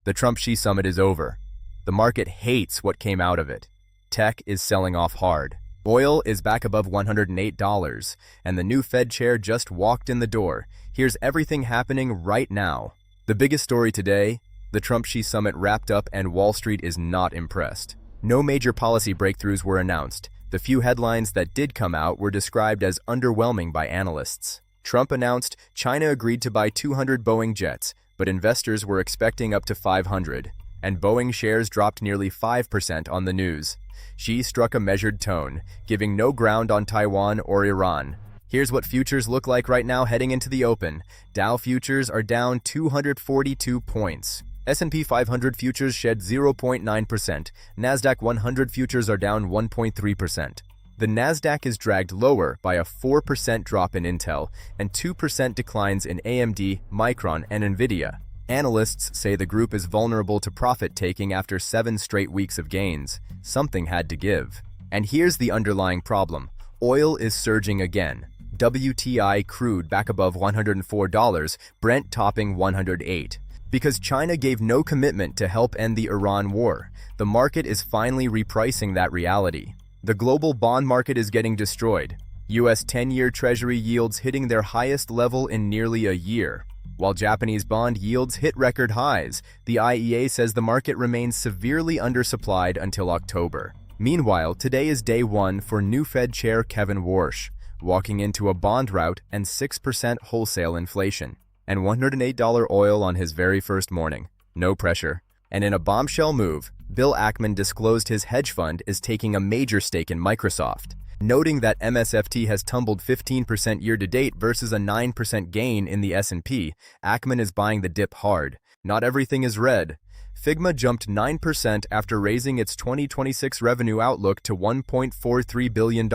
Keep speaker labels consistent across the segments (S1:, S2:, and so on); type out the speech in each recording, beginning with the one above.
S1: The Trump-Xi summit is over. The market hates what came out of it. Tech is selling off hard. Oil is back above $108, and the new Fed chair just walked in the door. Here's everything happening right now. The biggest story today, the Trump-Xi summit wrapped up and Wall Street is not impressed. No major policy breakthroughs were announced. The few headlines that did come out were described as underwhelming by analysts. Trump announced China agreed to buy 200 Boeing jets, but investors were expecting up to 500, and Boeing shares dropped nearly 5% on the news. Xi struck a measured tone, giving no ground on Taiwan or Iran. Here's what futures look like right now heading into the open. Dow futures are down 242 points. S&P 500 futures shed 0.9%. Nasdaq 100 futures are down 1.3%. The Nasdaq is dragged lower by a 4% drop in Intel and 2% declines in AMD, Micron, and Nvidia. Analysts say the group is vulnerable to profit-taking after 7 straight weeks of gains. Something had to give. And here's the underlying problem. Oil is surging again. WTI crude back above $104, Brent topping $108. Because China gave no commitment to help end the Iran war, the market is finally repricing that reality. The global bond market is getting destroyed. US 10-year Treasury yields hitting their highest level in nearly a year. While Japanese bond yields hit record highs, the IEA says the market remains severely undersupplied until October. Meanwhile, today is day one for new Fed Chair Kevin Warsh, walking into a bond rout and 6% wholesale inflation, and $108 oil on his very first morning. No pressure. And in a bombshell move, Bill Ackman disclosed his hedge fund is taking a major stake in Microsoft. Noting that MSFT has tumbled 15% year-to-date versus a 9% gain in the S&P, Ackman is buying the dip hard. Not everything is red. Figma jumped 9% after raising its 2026 revenue outlook to $1.43 billion.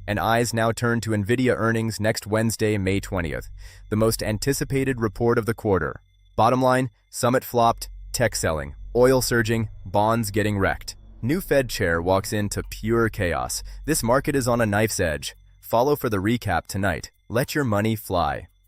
S1: And eyes now turn to Nvidia earnings next Wednesday, May 20th, the most anticipated report of the quarter. Bottom line, summit flopped, tech selling, oil surging, bonds getting wrecked. New Fed chair walks into pure chaos. This market is on a knife's edge. Follow for the recap tonight. Let your money fly.